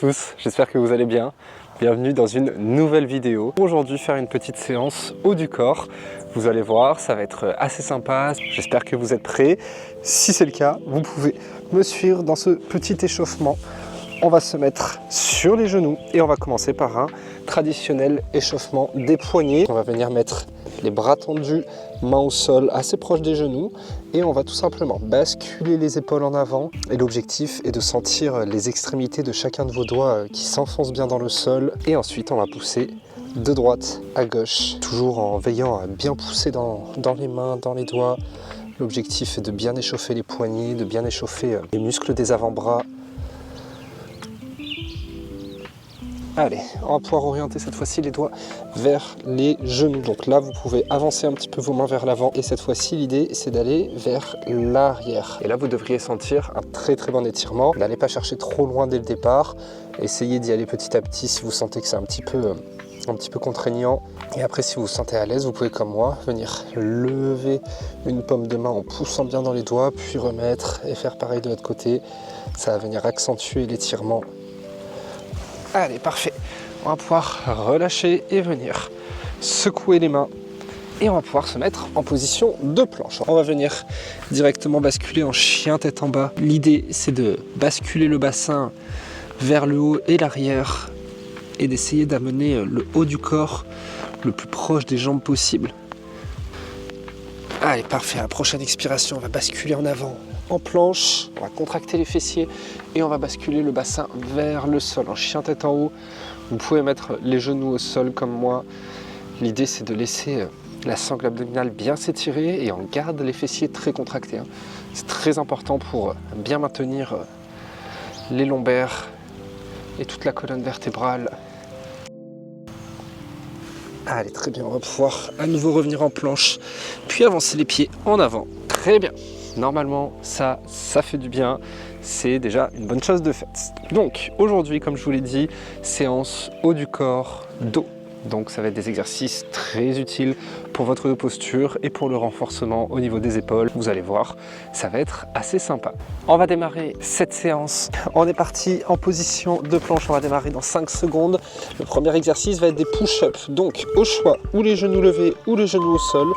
tous, j'espère que vous allez bien. Bienvenue dans une nouvelle vidéo. Aujourd'hui, faire une petite séance haut du corps. Vous allez voir, ça va être assez sympa. J'espère que vous êtes prêts. Si c'est le cas, vous pouvez me suivre dans ce petit échauffement. On va se mettre sur les genoux et on va commencer par un traditionnel échauffement des poignets. On va venir mettre les bras tendus, mains au sol assez proches des genoux et on va tout simplement basculer les épaules en avant. Et l'objectif est de sentir les extrémités de chacun de vos doigts qui s'enfoncent bien dans le sol. Et ensuite, on va pousser de droite à gauche, toujours en veillant à bien pousser dans les mains, dans les doigts. L'objectif est de bien échauffer les poignets, de bien échauffer les muscles des avant-bras. Allez, on va pouvoir orienter cette fois-ci les doigts vers les genoux. Donc là, vous pouvez avancer un petit peu vos mains vers l'avant. Et cette fois-ci, l'idée, c'est d'aller vers l'arrière. Et là, vous devriez sentir un très bon étirement. N'allez pas chercher trop loin dès le départ. Essayez d'y aller petit à petit si vous sentez que c'est un petit peu contraignant. Et après, si vous vous sentez à l'aise, vous pouvez, comme moi, venir lever une paume de main en poussant bien dans les doigts, puis remettre et faire pareil de l'autre côté. Ça va venir accentuer l'étirement. Allez, parfait. On va pouvoir relâcher et venir secouer les mains. Et on va pouvoir se mettre en position de planche. On va venir directement basculer en chien tête en bas. L'idée, c'est de basculer le bassin vers le haut et l'arrière et d'essayer d'amener le haut du corps le plus proche des jambes possible. Allez, parfait. À la prochaine expiration, on va basculer en avant. En planche, on va contracter les fessiers et on va basculer le bassin vers le sol en chien tête en haut. Vous pouvez mettre les genoux au sol comme moi. L'idée, c'est de laisser la sangle abdominale bien s'étirer et on garde les fessiers très contractés. C'est très important pour bien maintenir les lombaires et toute la colonne vertébrale. Allez, très bien, on va pouvoir à nouveau revenir en planche, puis avancer les pieds en avant. Très bien. Normalement, ça fait du bien. C'est déjà une bonne chose de faite. Donc, aujourd'hui, comme je vous l'ai dit, séance haut du corps, dos. Donc, ça va être des exercices très utiles pour votre posture et pour le renforcement au niveau des épaules. Vous allez voir, ça va être assez sympa. On va démarrer cette séance. On est parti en position de planche. On va démarrer dans 5 secondes. Le premier exercice va être des push-ups. Donc, au choix, ou les genoux levés ou les genoux au sol.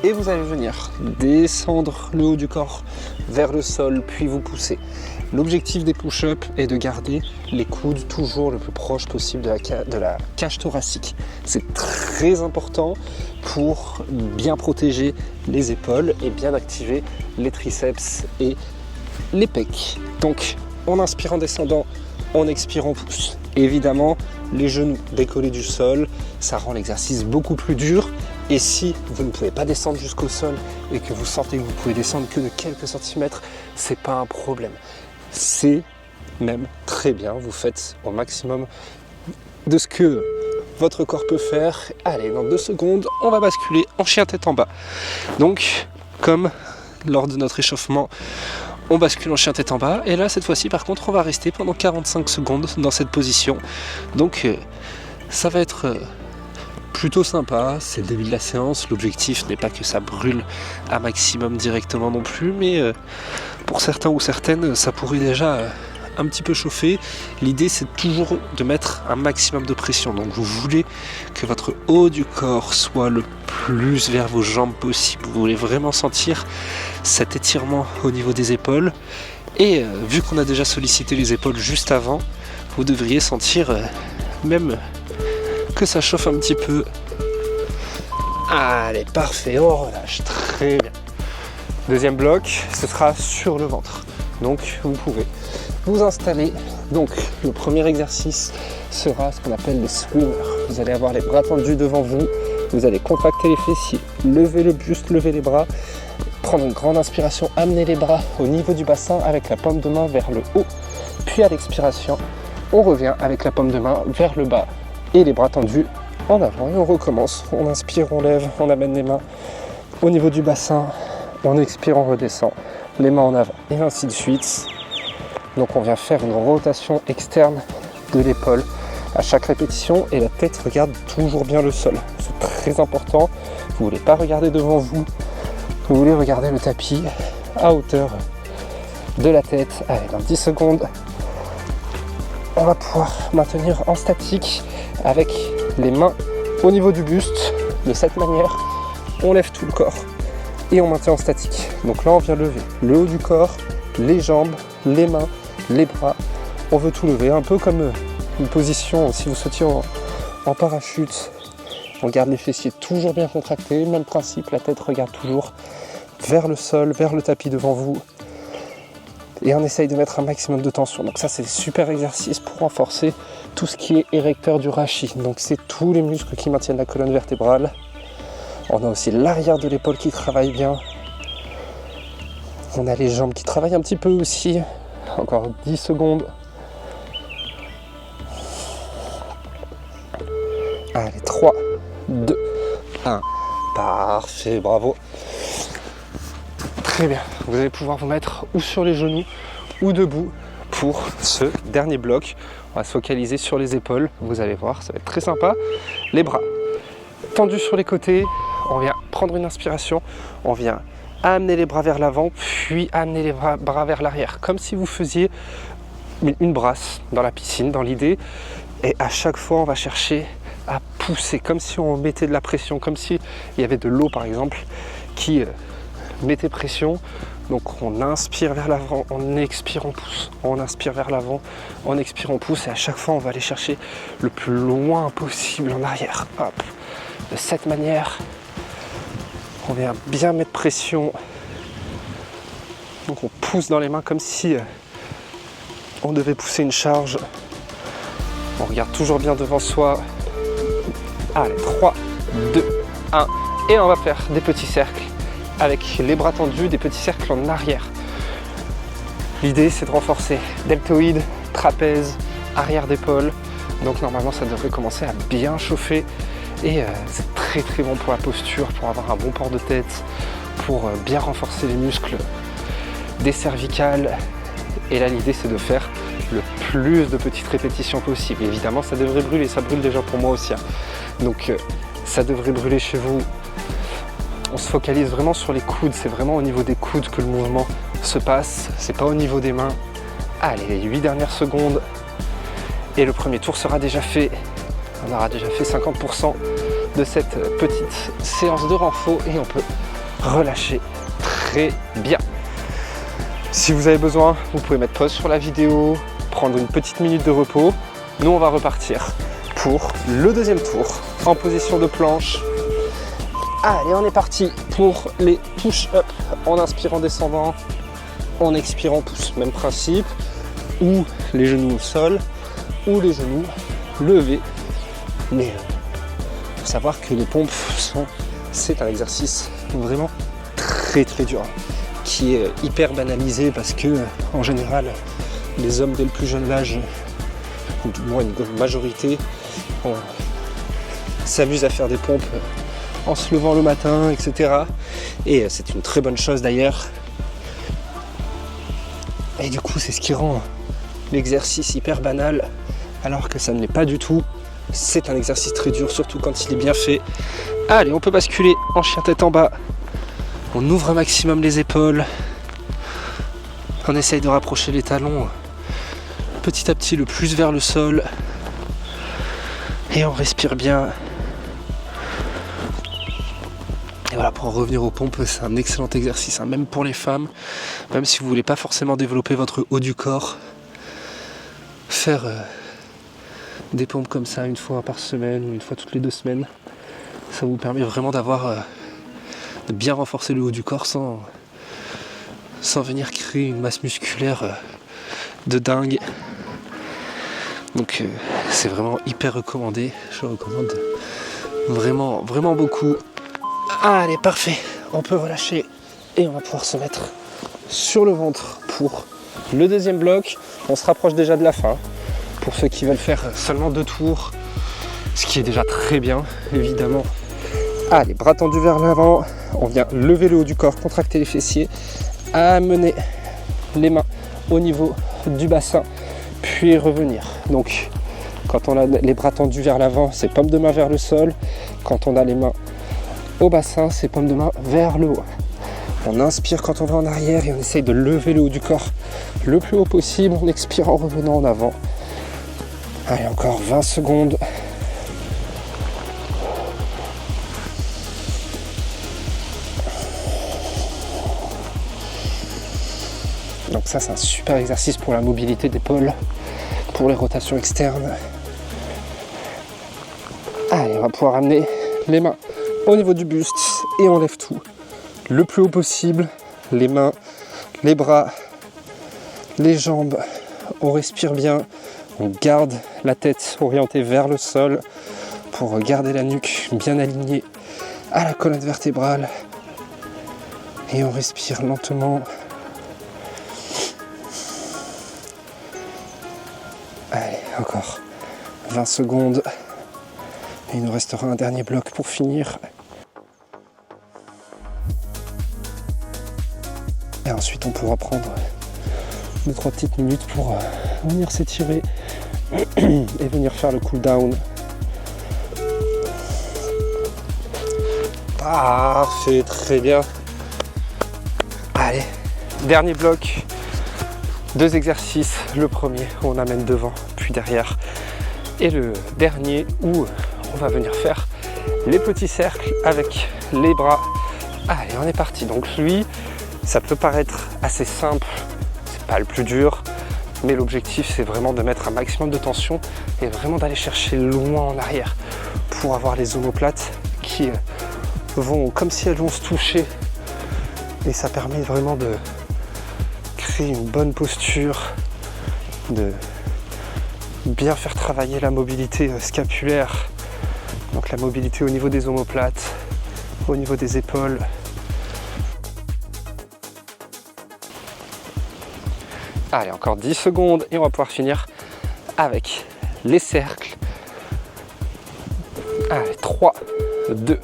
Et vous allez venir descendre le haut du corps vers le sol, puis vous poussez. L'objectif des push-ups est de garder les coudes toujours le plus proche possible de la cage thoracique. C'est très important pour bien protéger les épaules et bien activer les triceps et les pecs. Donc, on inspire en descendant, on expire en pousse. Évidemment, les genoux décollés du sol, ça rend l'exercice beaucoup plus dur. Et si vous ne pouvez pas descendre jusqu'au sol et que vous sentez que vous pouvez descendre que de quelques centimètres, c'est pas un problème. C'est même très bien, vous faites au maximum de ce que votre corps peut faire. Allez, dans 2 secondes, on va basculer en chien tête en bas. Donc, comme lors de notre échauffement, on bascule en chien tête en bas. Et là, cette fois-ci, par contre, on va rester pendant 45 secondes dans cette position. Donc, ça va être plutôt sympa. C'est le début de la séance. L'objectif n'est pas que ça brûle un maximum directement non plus, mais pour certains ou certaines, ça pourrait déjà un petit peu chauffer. L'idée, c'est toujours de mettre un maximum de pression. Donc, vous voulez que votre haut du corps soit le plus vers vos jambes possible. Vous voulez vraiment sentir cet étirement au niveau des épaules. Et vu qu'on a déjà sollicité les épaules juste avant, vous devriez sentir même que ça chauffe un petit peu. Allez, parfait, on relâche, très bien. Deuxième bloc, ce sera sur le ventre. Donc, vous pouvez vous installer. Donc, le premier exercice sera ce qu'on appelle les swimmers. Vous allez avoir les bras tendus devant vous. Vous allez contracter les fessiers, lever le buste, lever les bras, prendre une grande inspiration, amener les bras au niveau du bassin avec la paume de main vers le haut. Puis à l'expiration, on revient avec la paume de main vers le bas et les bras tendus en avant. Et on recommence. On inspire, on lève, on amène les mains au niveau du bassin. On expire, on redescend, les mains en avant. Et ainsi de suite. Donc on vient faire une rotation externe de l'épaule à chaque répétition et la tête regarde toujours bien le sol. C'est très important. Vous ne voulez pas regarder devant vous. Vous voulez regarder le tapis à hauteur de la tête. Allez, dans 10 secondes. on va pouvoir maintenir en statique avec les mains au niveau du buste. De cette manière, on lève tout le corps et on maintient en statique. Donc là, on vient lever le haut du corps, les jambes, les mains, les bras. On veut tout lever, un peu comme une position si vous sautiez en parachute. On garde les fessiers toujours bien contractés, même principe, la tête regarde toujours vers le sol, vers le tapis devant vous. Et on essaye de mettre un maximum de tension. Donc ça, c'est des super exercices pour renforcer tout ce qui est érecteur du rachis. Donc c'est tous les muscles qui maintiennent la colonne vertébrale. On a aussi l'arrière de l'épaule qui travaille bien. On a les jambes qui travaillent un petit peu aussi. Encore 10 secondes. Allez, 3, 2, 1. Parfait, bravo. Très bien, vous allez pouvoir vous mettre ou sur les genoux ou debout pour ce dernier bloc. On va se focaliser sur les épaules, vous allez voir, ça va être très sympa. Les bras tendus sur les côtés, on vient prendre une inspiration, on vient amener les bras vers l'avant, puis amener les bras vers l'arrière, comme si vous faisiez une brasse dans la piscine, dans l'idée. Et à chaque fois, on va chercher à pousser, comme si on mettait de la pression, comme s'il y avait de l'eau par exemple, qui mettait pression. Donc on inspire vers l'avant, on expire, on pousse, on inspire vers l'avant, on expire, on pousse, et à chaque fois on va aller chercher le plus loin possible en arrière. Hop. De cette manière, on vient bien mettre pression. Donc on pousse dans les mains comme si on devait pousser une charge. On regarde toujours bien devant soi. Allez, 3, 2, 1. Et on va faire des petits cercles avec les bras tendus, des petits cercles en arrière. L'idée, c'est de renforcer deltoïde, trapèze, arrière d'épaule. Donc normalement, ça devrait commencer à bien chauffer. Et c'est très très bon pour la posture, pour avoir un bon port de tête, pour bien renforcer les muscles des cervicales. Et là, l'idée, c'est de faire le plus de petites répétitions possible. Évidemment, ça devrait brûler, ça brûle déjà pour moi aussi. Donc ça devrait brûler chez vous. On se focalise vraiment sur les coudes, c'est vraiment au niveau des coudes que le mouvement se passe, c'est pas au niveau des mains. Allez, les 8 dernières secondes et le premier tour sera déjà fait. On aura déjà fait 50% de cette petite séance de renfort et on peut relâcher très bien. Si vous avez besoin, vous pouvez mettre pause sur la vidéo, prendre une petite minute de repos. Nous, on va repartir pour le deuxième tour en position de planche. Allez, on est parti pour les push-up. On inspire en descendant, on expire en pouce. Même principe, ou les genoux au sol, ou les genoux levés. Mais il faut savoir que les pompes c'est un exercice vraiment très très dur, qui est hyper banalisé parce que en général, les hommes dès le plus jeune âge, ou du moins une majorité, s'amusent à faire des pompes en se levant le matin, etc. Et c'est une très bonne chose d'ailleurs. Et du coup, c'est ce qui rend l'exercice hyper banal, alors que ça ne l'est pas du tout. C'est un exercice très dur, surtout quand il est bien fait. Allez, on peut basculer en chien tête en bas. On ouvre un maximum les épaules. On essaye de rapprocher les talons petit à petit le plus vers le sol. Et on respire bien. Et voilà, pour en revenir aux pompes, c'est un excellent exercice, même pour les femmes. Même si vous ne voulez pas forcément développer votre haut du corps, faire des pompes comme ça une fois par semaine ou une fois toutes les 2 semaines, ça vous permet vraiment de bien renforcer le haut du corps sans venir créer une masse musculaire de dingue. Donc c'est vraiment hyper recommandé. Je recommande vraiment, vraiment beaucoup. Allez, parfait. On peut relâcher et on va pouvoir se mettre sur le ventre pour le deuxième bloc. On se rapproche déjà de la fin. Pour ceux qui veulent faire seulement 2 tours, ce qui est déjà très bien, évidemment. Allez, bras tendus vers l'avant. On vient lever le haut du corps, contracter les fessiers, amener les mains au niveau du bassin, puis revenir. Donc, quand on a les bras tendus vers l'avant, c'est paume de main vers le sol. Quand on a les mains au bassin, c'est paume de main vers le haut. On inspire quand on va en arrière et on essaye de lever le haut du corps le plus haut possible. On expire en revenant en avant. Allez, encore 20 secondes. Donc ça, c'est un super exercice pour la mobilité d'épaule, pour les rotations externes. Allez, on va pouvoir amener les mains au niveau du buste et on lève tout le plus haut possible. Les mains, les bras, les jambes. On respire bien. On garde la tête orientée vers le sol pour garder la nuque bien alignée à la colonne vertébrale. Et on respire lentement. Allez, encore 20 secondes. Et il nous restera un dernier bloc pour finir. Et ensuite, on pourra prendre 2-3 petites minutes pour venir s'étirer et venir faire le cool down. Parfait, très bien. Allez, dernier bloc. 2 exercices. Le premier, on amène devant, puis derrière. Et le dernier, où on va venir faire les petits cercles avec les bras. Allez, on est parti. Donc lui, ça peut paraître assez simple, c'est pas le plus dur, mais l'objectif c'est vraiment de mettre un maximum de tension et vraiment d'aller chercher loin en arrière pour avoir les omoplates qui vont comme si elles vont se toucher, et ça permet vraiment de créer une bonne posture, de bien faire travailler la mobilité scapulaire, donc la mobilité au niveau des omoplates, au niveau des épaules. Allez, encore 10 secondes et on va pouvoir finir avec les cercles. Allez, 3, 2,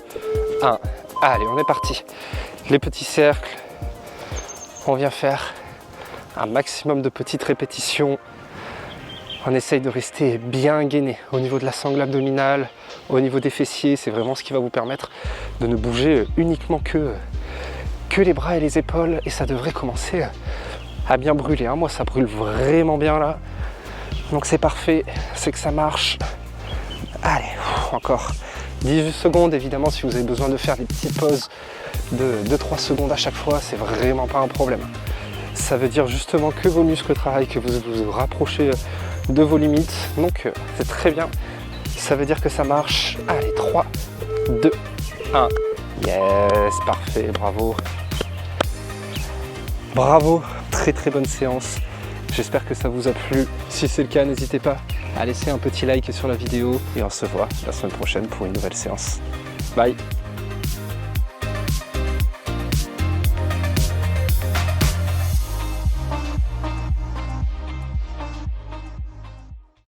1. Allez, on est parti. Les petits cercles. On vient faire un maximum de petites répétitions. On essaye de rester bien gainé au niveau de la sangle abdominale, au niveau des fessiers. C'est vraiment ce qui va vous permettre de ne bouger uniquement que les bras et les épaules. Et ça devrait commencer à bien brûler. Moi, ça brûle vraiment bien là. Donc c'est parfait, c'est que ça marche. Allez, encore 18 secondes. Évidemment, si vous avez besoin de faire des petites pauses de 2-3 secondes à chaque fois, c'est vraiment pas un problème. Ça veut dire justement que vos muscles travaillent, que vous vous rapprochez de vos limites. Donc c'est très bien. Ça veut dire que ça marche. Allez, 3, 2, 1. Yes, parfait, bravo. Bravo, très très bonne séance. J'espère que ça vous a plu. Si c'est le cas, n'hésitez pas à laisser un petit like sur la vidéo et on se voit la semaine prochaine pour une nouvelle séance. Bye.